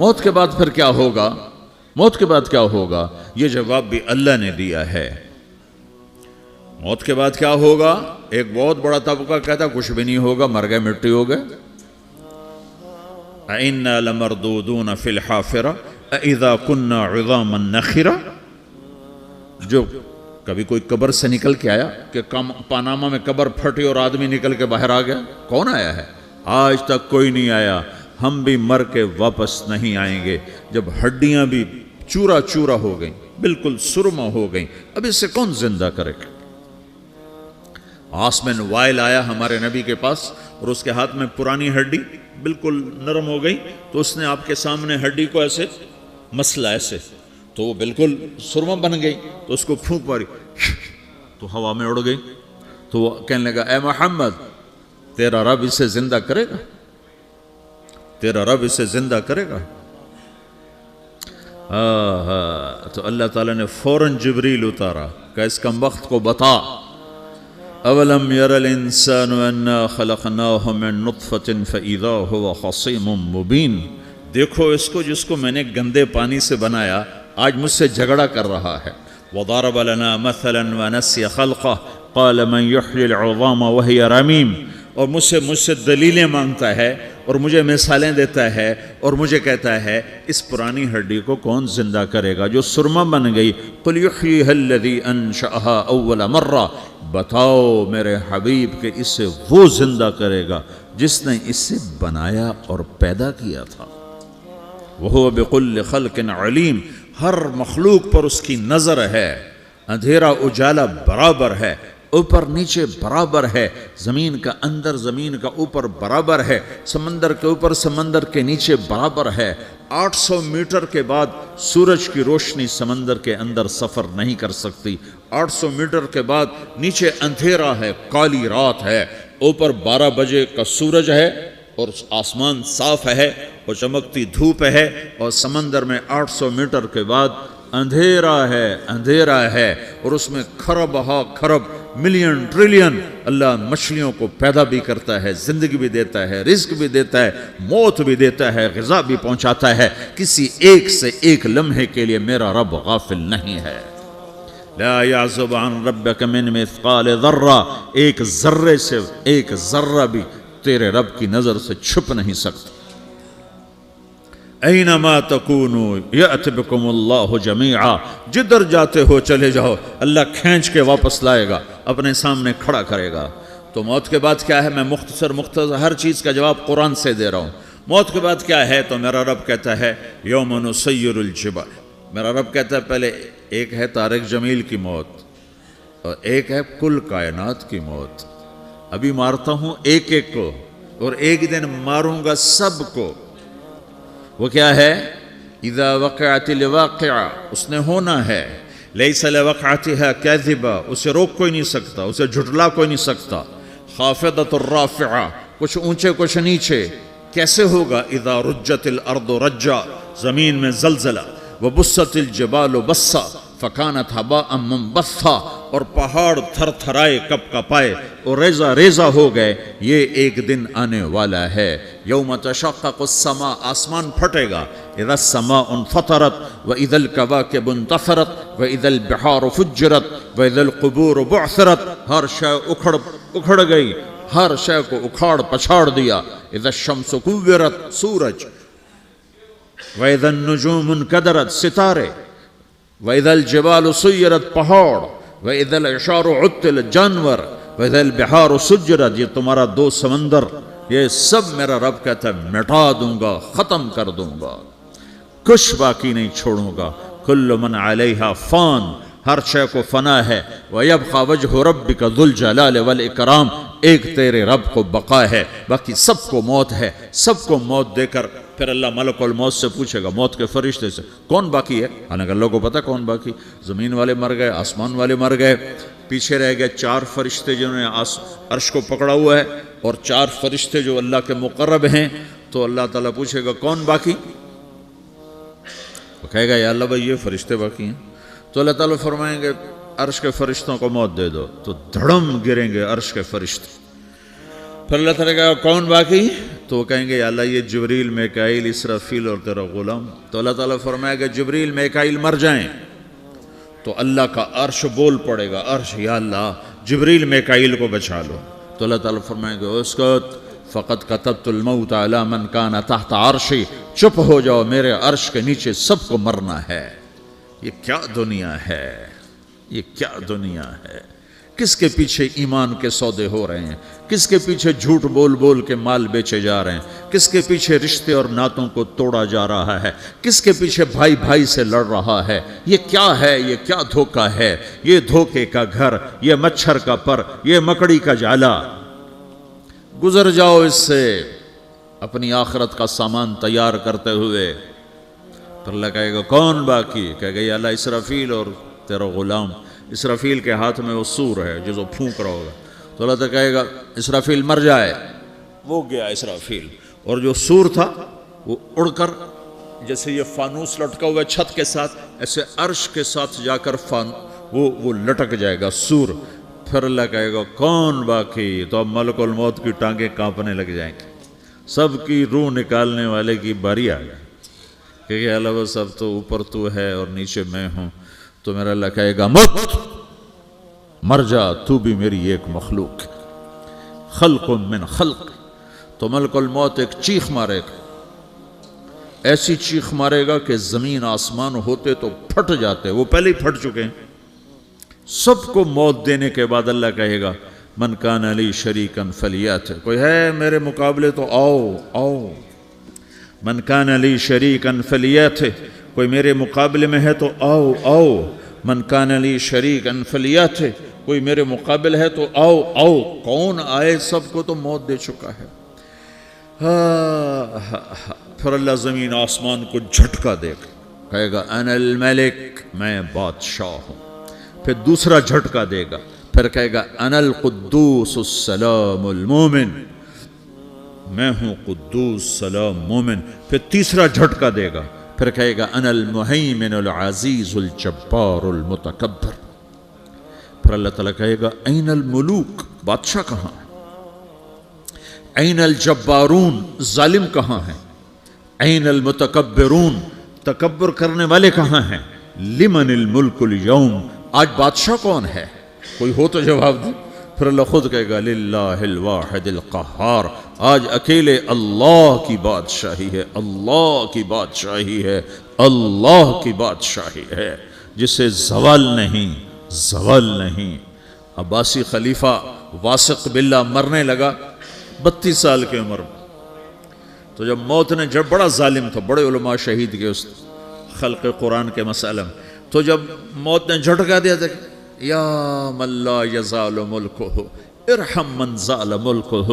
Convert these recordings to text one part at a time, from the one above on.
موت کے بعد پھر کیا ہوگا؟ موت کے بعد کیا ہوگا؟ یہ جواب بھی اللہ نے دیا ہے۔ موت کے بعد کیا ہوگا؟ ایک بہت بڑا طبقہ کہتا کچھ بھی نہیں ہوگا، مر گئے، مٹی ہو گئے۔ اِنَّا لَمَرْدُودُونَ فِي الْحَافِرَةِ اِذَا كُنَّا عِظَامًا نَخِرَةً۔ جو کبھی کوئی قبر سے نکل کے آیا کہ پاناما میں قبر پھٹی اور آدمی نکل کے باہر آ گیا؟ کون آیا ہے؟ آج تک کوئی نہیں آیا۔ ہم بھی مر کے واپس نہیں آئیں گے۔ جب ہڈیاں بھی چورا چورا ہو گئیں، بالکل سرما ہو گئیں، اب اس سے کون زندہ کرے گا؟ عاص بن وائل آیا ہمارے نبی کے پاس اور اس کے ہاتھ میں پرانی ہڈی بالکل نرم ہو گئی، تو اس نے آپ کے سامنے ہڈی کو ایسے مسلا، ایسے، تو وہ بالکل سرما بن گئی، تو اس کو پھونک ماری تو ہوا میں اڑ گئی۔ تو وہ کہنے لگا اے محمد، تیرا رب اسے زندہ کرے گا؟ تیرا رب اسے زندہ کرے گا؟ تو اللہ تعالیٰ نے فوراً جبریل اتارا کہ اس کم وقت کو بتا، اولم یر الانسان انا خلقناہ من نطفة فاذا هو خصیم مبین۔ دیکھو اس کو جس کو میں نے گندے پانی سے بنایا، آج مجھ سے جھگڑا کر رہا ہے۔ وضرب لنا مثلا ونسی خلقہ قال من یحیی العظام وہی رمیم۔ اور مجھ سے دلیلیں مانگتا ہے اور مجھے مثالیں دیتا ہے اور مجھے کہتا ہے اس پرانی ہڈی کو کون زندہ کرے گا جو سرما بن گئی؟ قل یحییھا الذی انشأھا اول مرہ۔ بتاؤ میرے حبیب کہ اسے وہ زندہ کرے گا جس نے اسے بنایا اور پیدا کیا تھا۔ وہو بکل خلق علیم۔ ہر مخلوق پر اس کی نظر ہے، اندھیرا اجالا برابر ہے، اوپر نیچے برابر ہے، زمین کا اندر زمین کا اوپر برابر ہے، سمندر کے اوپر سمندر کے نیچے برابر ہے۔ 800 میٹر کے بعد سورج کی روشنی سمندر کے اندر سفر نہیں کر سکتی۔ 800 میٹر کے بعد نیچے اندھیرا ہے، کالی رات ہے، اوپر 12 بجے کا سورج ہے اور آسمان صاف ہے اور چمکتی دھوپ ہے، اور سمندر میں 800 میٹر کے بعد اندھیرا ہے اور اس میں کھرب ہا کھرب ملین ٹریلین اللہ مچھلیوں کو پیدا بھی کرتا ہے، زندگی بھی دیتا ہے، رزق بھی دیتا ہے، موت بھی دیتا ہے، غذا بھی پہنچاتا ہے۔ کسی ایک سے ایک لمحے کے لیے میرا رب غافل نہیں ہے۔ لا يعزب عن ربك من مثقال ذرہ، ایک ذرے سے ایک ذرہ بھی تیرے رب کی نظر سے چھپ نہیں سکتا۔ اینما تکونوا یأت بکم اللہ جمیعا، جدھر جاتے ہو چلے جاؤ، اللہ کھینچ کے واپس لائے گا، اپنے سامنے کھڑا کرے گا۔ تو موت کے بعد کیا ہے؟ میں مختصر ہر چیز کا جواب قرآن سے دے رہا ہوں۔ موت کے بعد کیا ہے؟ تو میرا رب کہتا ہے یوم نسیر الجبال۔ میرا رب کہتا ہے پہلے ایک ہے طارق جمیل کی موت اور ایک ہے کل کائنات کی موت۔ ابھی مارتا ہوں ایک ایک کو اور ایک دن ماروں گا سب کو۔ وہ کیا ہے؟ اذا وقعت الواقعہ، اس نے ہونا ہے۔ لیس لوقعتها کاذبہ، اسے روک کوئی نہیں سکتا، اسے جھٹلا کوئی نہیں سکتا۔ خافضۃ الرافعہ، کچھ اونچے کچھ نیچے۔ کیسے ہوگا؟ اذا رجت الارض رجا، زمین میں زلزلہ۔ وبست الجبال بسا فکانت ہباء منبثا، اور پہاڑ تھر تھرائے کپ کپائے اور ریزہ ریزہ ہو گئے۔ یہ ایک دن آنے والا ہے۔ یوم تشقق السماء، آسمان پھٹے گا۔ اذا السماء انفطرت واذا الكواكب انتثرت واذا البحار فجرت واذا القبور بعثرت، ہر شے اکھڑ گئی، ہر شے کو اکھاڑ پچھاڑ دیا۔ اذا الشمس كورت، سورج۔ وَإِذَا النُّجُومُ انْكَدَرَتْ، ستارے۔ وَإِذَا الْجِبَالُ سُيِّرَتْ، پہاڑ۔ وَإِذَا الْعِشَارُ عُطِّلَتْ، جانور۔ وَإِذَا الْبِحَارُ سُجِّرَتْ، یہ تمہارا دو سمندر، یہ سب میرا رب کہتا ہے مٹا دوں گا، ختم کر دوں گا، کچھ باقی نہیں چھوڑوں گا۔ كُلُّ مَنْ عَلَيْهَا فان، ہر شے کو فنا ہے۔ وَيَبْقَى وَجْهُ رَبِّكَ ذُو الْجَلَالِ وَالْإِكْرَامِ، ایک تیرے رب کو بقا ہے، باقی سب کو موت ہے۔ سب کو موت دے کر پھر اللہ ملک الموت سے پوچھے گا، موت کے فرشتے سے، کون باقی ہے؟ حالانکہ اللہ کو پتا کون باقی۔ زمین والے مر گئے، آسمان والے مر گئے، پیچھے رہ گئے 4 فرشتے جنہوں نے عرش کو پکڑا ہوا ہے، اور 4 فرشتے جو اللہ کے مقرب ہیں۔ تو اللہ تعالیٰ پوچھے گا کون باقی؟ وہ کہے گا یا اللہ بھائی یہ فرشتے باقی ہیں۔ تو اللہ تعالیٰ فرمائیں گے عرش کے فرشتوں کو موت دے دو، تو دھڑم گریں گے عرش کے فرشتے۔ پھر اللہ تعالیٰ کہا کون باقی؟ تو وہ کہیں گے یا اللہ یہ جبریل میکائیل اسرافیل اور تیرا غلام. تو اللہ تعالیٰ فرمائے گا جبریل میکائیل مر جائیں تو اللہ کا عرش بول پڑے گا, عرش یا اللہ جبریل میکائیل کو بچا لو. تو اللہ تعالیٰ فرمائے گا اسکت فقط کتبت الموت علی من کان تحت عرشی, چپ ہو جاؤ میرے عرش کے نیچے سب کو مرنا ہے. یہ کیا دنیا ہے, یہ کیا دنیا ہے. کس کے پیچھے ایمان کے سودے ہو رہے ہیں, کس کے پیچھے جھوٹ بول بول کے مال بیچے جا رہے ہیں, کس کے پیچھے رشتے اور ناتوں کو توڑا جا رہا ہے, کس کے پیچھے بھائی بھائی سے لڑ رہا ہے. یہ کیا ہے, یہ کیا دھوکہ ہے, یہ دھوکے کا گھر, یہ مچھر کا پر, یہ مکڑی کا جالا. گزر جاؤ اس سے اپنی آخرت کا سامان تیار کرتے ہوئے. پھر اللہ کہے گا کون باقی؟ کہے گا یا اللہ اسرافیل اور تیرا غلام. اسرافیل کے ہاتھ میں وہ سور ہے جو پھونک رہا ہوگا. تو اللہ تعالیٰ کہے گا اسرافیل مر جائے. وہ گیا اسرافیل, اور جو سور تھا وہ اڑ کر جیسے یہ فانوس لٹکا ہوا ہے چھت کے ساتھ, ایسے عرش کے ساتھ جا کر وہ لٹک جائے گا سور. پھر اللہ کہے گا کون باقی؟ تو اب ملک الموت کی ٹانگیں کانپنے لگ جائیں گے. سب کی روح نکالنے والے کی باری آ گئی کہ اللہ وہ سب تو اوپر تو ہے اور نیچے میں ہوں. تو میرا اللہ کہے گا مت, مر جا, تو بھی میری ایک مخلوق, خلق من خلق. تو ملک الموت ایک چیخ مارے گا, ایسی چیخ مارے گا کہ زمین آسمان ہوتے تو پھٹ جاتے, وہ پہلے ہی پھٹ چکے ہیں. سب کو موت دینے کے بعد اللہ کہے گا من کان لی شریکا فلیات, کوئی ہے میرے مقابلے تو آؤ آؤ. من کان لی شریکا فلیات, کوئی میرے مقابلے میں ہے تو آؤ آؤ. من کان لی شریکا فلیات, کوئی میرے مقابل ہے تو آؤ آؤ. کون آئے؟ سب کو تو موت دے چکا ہے. پھر اللہ زمین آسمان کو جھٹکا دے گا, کہے گا انا الملک, میں بادشاہ ہوں. پھر دوسرا جھٹکا دے گا, پھر کہے گا انا القدوس السلام المومن, میں ہوں قدوس سلام مومن. پھر تیسرا جھٹکا دے گا, پھر کہے گا انا المہیمن العزیز الجبار المتکبر. پھر اللہ تعالیٰ کہے گا این الملوک, بادشاہ کہاں ہے؟ این الجبارون, ظالم کہاں ہیں؟ این المتکبرون, تکبر کرنے والے کہاں ہیں؟ لمن الملک اليوم, آج بادشاہ کون ہے؟ کوئی ہو تو جواب دے. پھر اللہ خود کہے گا للہ الواحد القہار, آج اکیلے اللہ کی بادشاہی ہے, اللہ کی بادشاہی ہے, اللہ کی بادشاہی ہے جسے زوال نہیں, زوال نہیں. عباسی خلیفہ واثق باللہ مرنے لگا 32 سال کی عمر میں. تو جب موت نے, جب بڑا ظالم تھا, بڑے علماء شہید کے اس خلق قرآن کے مسئلہ میں, تو جب موت نے جھٹکا دیا تھا یا من لا یزال ملکہ ارحم من زال ملکہ,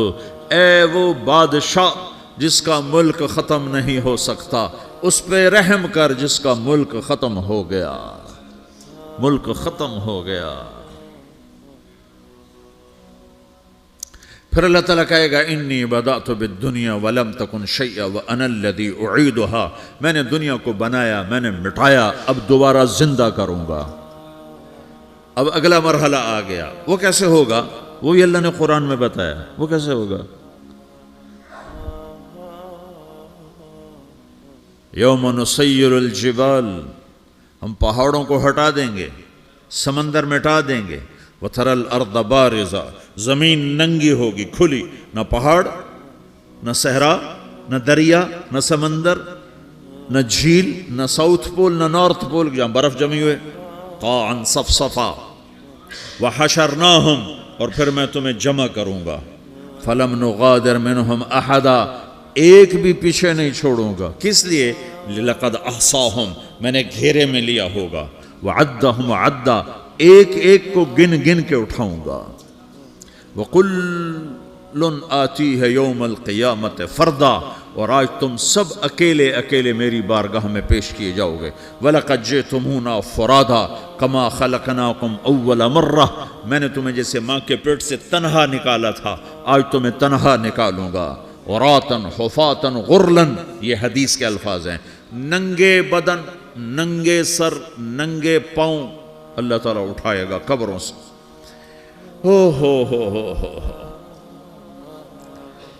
اے وہ بادشاہ جس کا ملک ختم نہیں ہو سکتا, اس پہ رحم کر جس کا ملک ختم ہو گیا, ملک ختم ہو گیا. پھر اللہ تعالیٰ کہے گا انی بدأت بالدنیا ولم تکن شیئا وانا الذی اعیدها, میں نے دنیا کو بنایا, میں نے مٹایا, اب دوبارہ زندہ کروں گا. اب اگلا مرحلہ آ گیا. وہ کیسے ہوگا؟ وہ بھی اللہ نے قرآن میں بتایا. وہ کیسے ہوگا؟ یوم نسیر الجبال, ہم پہاڑوں کو ہٹا دیں گے, سمندر مٹا دیں گے. وَتَرَى الْأَرْضَ بَارِزَةً, زمین ننگی ہوگی, کھلی, نہ پہاڑ, نہ صحرا, نہ دریا, نہ سمندر, نہ جھیل, نہ ساؤتھ پول, نہ نارتھ پول جہاں برف جمی ہوئے. قَاعًا صَفْصَفًا وَحَشَرْنَاهُمْ, اور پھر میں تمہیں جمع کروں گا. فَلَمْ نُغَادِرْ مِنْهُمْ أَحَدًا, ایک بھی پیچھے نہیں چھوڑوں گا. کس لیے؟ لَقَدْ أَحْصَاهُمْ, میں نے گھیرے میں لیا ہوگا. وَعَدَّهُمْ عَدًّا, ایک ایک کو گن گن کے اٹھاؤں گا. وَقُلٌّ آتِيهَ يَوْمَ الْقِيَامَةِ فَرْدًا, اور آج تم سب اکیلے اکیلے میری بارگاہ میں پیش کیے جاؤ گے. وَلَقَدْ جِئْتُمُونَا فُرَادًا كَمَا خَلَقْنَاكُمْ أَوَّلَ مَرَّةٍ, میں نے تمہیں جیسے ماں کے پیٹ سے تنہا نکالا تھا, آج تمہیں تنہا نکالوں گا. عُرَاةً حُفَاةً غُرْلًا, یہ حدیث کے الفاظ ہیں. ننگے بدن, ننگے سر, ننگے پاؤں اللہ تعالیٰ اٹھائے گا قبروں سے. ہو.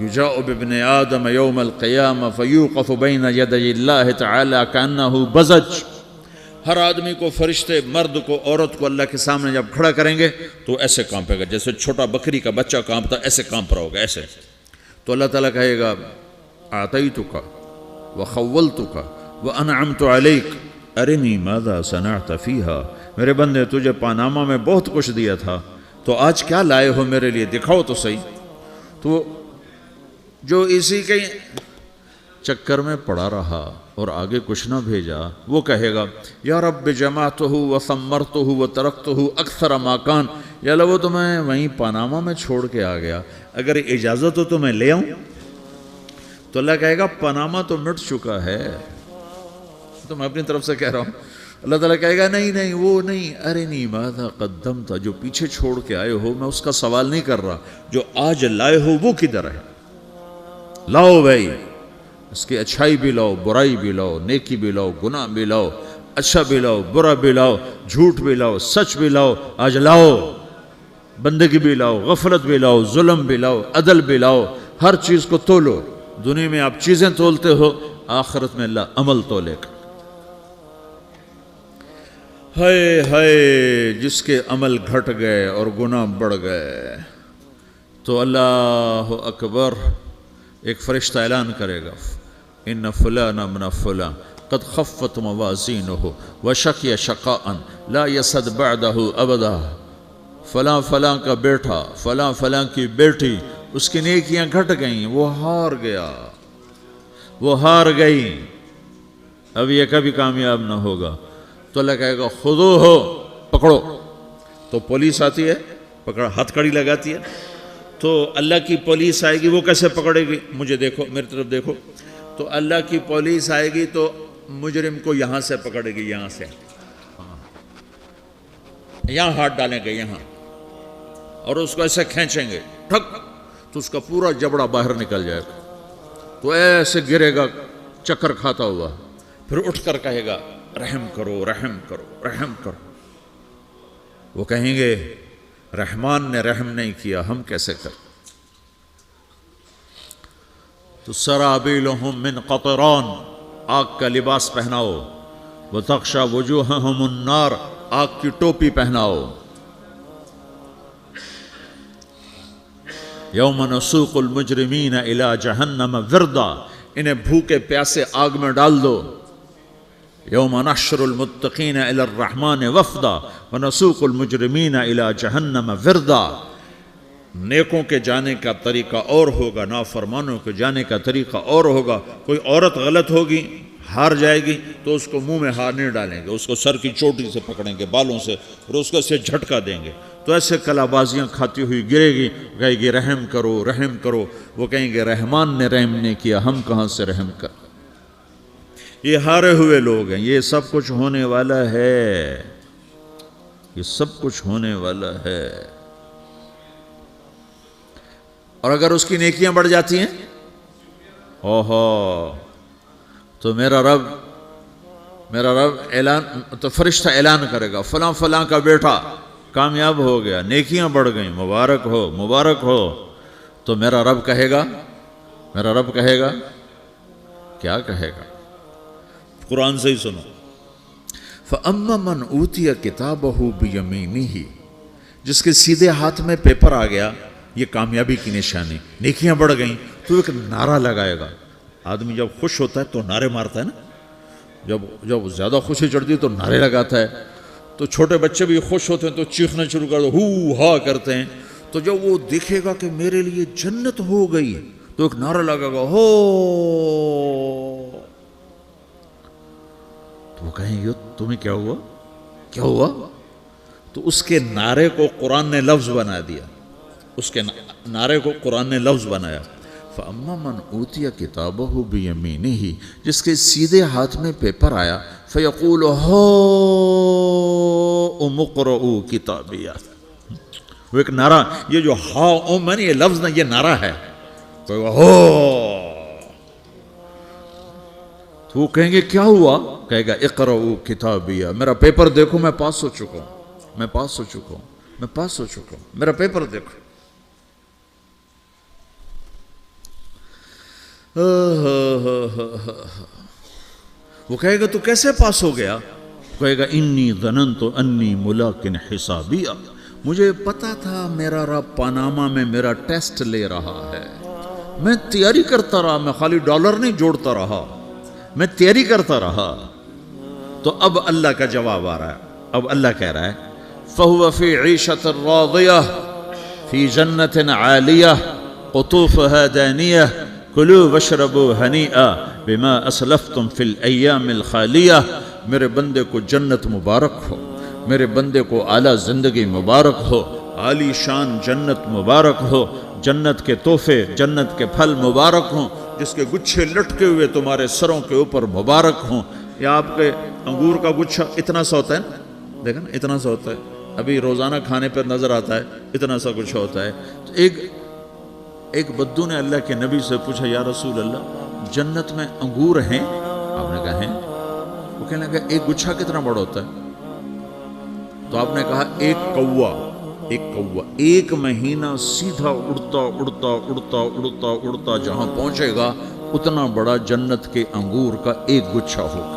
یجاء بابن آدم یوم القیامہ فیوقف بین یدی اللہ تعالی کانہ بزج، ہر آدمی کو، فرشتے، مرد کو، عورت کو اللہ کے سامنے جب کھڑا کریں گے تو ایسے کانپے گا جیسے چھوٹا بکری کا بچہ کانپتا، ایسے کانپ رہا ہوگا ایسے. تو اللہ تعالیٰ کہے گا اعطیتک وخولتک وانعمت علیک ارنی ماذا صنعت فیہا، میرے بندے تجھے پاناما میں بہت کچھ دیا تھا، تو آج کیا لائے ہو میرے لیے، دکھاؤ تو صحیح. تو جو اسی کے چکر میں پڑا رہا اور آگے کچھ نہ بھیجا، وہ کہے گا یا رب جمعتہ وثمرتہ وترکتہ اکثر ما کان، یا اللہ وہ تو میں وہیں پاناما میں چھوڑ کے آ گیا، اگر اجازت ہو تو میں لے آؤں. تو اللہ کہے گا پاناما تو مٹ چکا ہے، تو میں اپنی طرف سے کہہ رہا ہوں. اللہ تعالیٰ کہے گا نہیں نہیں وہ نہیں، ارنی ماذا قدمت، جو پیچھے چھوڑ کے آئے ہو میں اس کا سوال نہیں کر رہا، جو آج لائے ہو وہ کدھر ہے، لاؤ بھائی، اس کی اچھائی بھی لاؤ، برائی بھی لاؤ، نیکی بھی لاؤ، گناہ بھی لاؤ، اچھا بھی لاؤ، برا بھی لاؤ، جھوٹ بھی لاؤ، سچ بھی لاؤ، آج لاؤ، بندگی بھی لاؤ، غفلت بھی لاؤ، ظلم بھی لاؤ، عدل بھی لاؤ، ہر چیز کو تولو. دنیا میں آپ چیزیں تولتے ہو، آخرت میں اللہ عمل تولے گا. ہائے ہائے جس کے عمل گھٹ گئے اور گناہ بڑھ گئے. تو اللہ اکبر، ایک فرشتہ اعلان کرے گا ان فلان ابن فلان قد خفت موازینہ وشقی شقاء لا یسد بعدہ ابدا، فلاں فلاں کا بیٹا، فلاں فلاں کی بیٹی، اس کی نیکیاں گھٹ گئیں، وہ ہار گیا، وہ ہار گئی، اب یہ کبھی کامیاب نہ ہوگا. تو اللہ کہے گا خودو ہو، پکڑو. تو پولیس آتی ہے، پکڑ ہتھ کڑی لگاتی ہے. تو اللہ کی پولیس آئے گی، وہ کیسے پکڑے گی، مجھے دیکھو، میری طرف دیکھو. تو اللہ کی پولیس آئے گی تو مجرم کو یہاں سے پکڑے گی، یہاں سے، یہاں ہاتھ ڈالیں گے یہاں، اور اس کو ایسے کھینچیں گے ٹھک، تو اس کا پورا جبڑا باہر نکل جائے گا. تو ایسے گرے گا چکر کھاتا ہوا، پھر اٹھ کر کہے گا رحم کرو، رحم کرو، رحم کرو. وہ کہیں گے رحمان نے رحم نہیں کیا، ہم کیسے کریں. تو سرابیلہم من قطران، آگ کا لباس پہناؤ، وتغشا وجوہہم النار، آگ کی ٹوپی پہناؤ. یوم نسوق المجرمین الی جہنم وردا، انہیں بھوکے پیاسے آگ میں ڈال دو. یوم نحشر المتقین الی الرحمن وفدا ونسوق المجرمین الی جہنم وردا. نیکوں کے جانے کا طریقہ اور ہوگا، نافرمانوں کے جانے کا طریقہ اور ہوگا. کوئی عورت غلط ہوگی، ہار جائے گی، تو اس کو منہ میں ہار نہیں ڈالیں گے، اس کو سر کی چوٹی سے پکڑیں گے، بالوں سے، اور اس کو سے جھٹکا دیں گے. تو ایسے کلا بازیاں کھاتی ہوئی گرے گی، کہے گی رحم کرو، رحم کرو. وہ کہیں گے رحمان نے رحم نہیں کیا، ہم کہاں سے رحم کر. یہ ہارے ہوئے لوگ ہیں. یہ سب کچھ ہونے والا ہے، یہ سب کچھ ہونے والا ہے. اور اگر اس کی نیکیاں بڑھ جاتی ہیں، اوہو، تو میرا رب اعلان، تو فرشتہ اعلان کرے گا فلاں فلاں کا بیٹا کامیاب ہو گیا، نیکیاں بڑھ گئیں، مبارک ہو، مبارک ہو. تو میرا رب کہے گا کیا کہے گا، قرآن سے ہی سنو. فَأَمَّا مَنْ أُوتِيَ كِتَابَهُ بِيَمِينِهِ، جس کے سیدھے ہاتھ میں پیپر آ گیا، یہ کامیابی کی نشانی، نیکیاں بڑھ گئیں. تو ایک نعرہ لگائے گا. آدمی جب خوش ہوتا ہے تو نعرے مارتا ہے نا، جب زیادہ خوشی چڑھتی ہے تو نعرے لگاتا ہے. تو چھوٹے بچے بھی خوش ہوتے ہیں تو چیخنا شروع کر دو، ہو ہا کرتے ہیں. تو جب وہ دیکھے گا کہ میرے لیے جنت ہو گئی، تو ایک نعرہ لگے گا، ہو. تو وہ کہیں گے تمہیں کیا ہوا، کیا ہوا. تو اس کے نعرے کو قرآن نے لفظ بنا دیا، اس کے نعرے کو قرآن نے لفظ بنایا. فَأَمَّا مَنْ أُوتِيَ كِتَابَهُ بِيَمِينِهِ، جس کے سیدھے ہاتھ میں پیپر آیا، فَيَقُولُ هَاؤْمُ اقْرَءُوا كِتَابِيَهْ. وہ ایک نعرہ، یہ جو ہا میں یہ لفظ نہ، یہ نعرہ ہے. تو وہ کہیں گے کیا ہوا، کہے گا اقرؤوا کتابیہ، میرا پیپر دیکھو، میں پاس ہو چکا ہوں، میں پاس ہو چکا ہوں، میں پاس ہو چکا ہوں، میرا پیپر دیکھو. وہ کہے گا تو کیسے پاس ہو گیا؟ کہے گا انی ظننت انی ملاقن حسابیہ، مجھے پتا تھا میرا رب پاناما میں میرا ٹیسٹ لے رہا ہے، میں تیاری کرتا رہا، میں خالی ڈالر نہیں جوڑتا رہا، میں تیاری کرتا رہا۔ تو اب اللہ کا جواب آ رہا ہے، اب اللہ کہہ رہا ہے فَهُوَ فِي عِيشَةٍ رَاضِيَةٍ فِي جَنَّةٍ عَالِيَةٍ قُطُوفُهَا دَانِيَةٌ كُلُوا وَاشْرَبُوا هَنِيئًا بِمَا أَسْلَفْتُمْ فِي الْأَيَّامِ الْخَالِيَةِ، میرے بندے کو جنت مبارک ہو، میرے بندے کو اعلیٰ زندگی مبارک ہو، عالی شان جنت مبارک ہو، جنت کے تحفے، جنت کے پھل مبارک ہوں، جس کے گچھے لٹکے ہوئے تمہارے سروں کے اوپر مبارک ہوں۔ یا آپ کے انگور کا گچھا اتنا سا ہوتا ہے نا، دیکھا نا اتنا سا ہوتا ہے، ابھی روزانہ کھانے پر نظر آتا ہے، اتنا سا گچھا ہوتا ہے۔ تو ایک بدو نے اللہ کے نبی سے پوچھا یا رسول اللہ جنت میں انگور ہیں؟ آپ نے کہا ہیں۔ وہ کہنے لگا ایک گچھا کتنا بڑا ہوتا ہے؟ تو آپ نے کہا ایک مہینہ سیدھا اڑتا اڑتا اڑتا اڑتا اڑتا جہاں پہنچے گا اتنا بڑا جنت کے انگور کا ایک گچھا ہوگا۔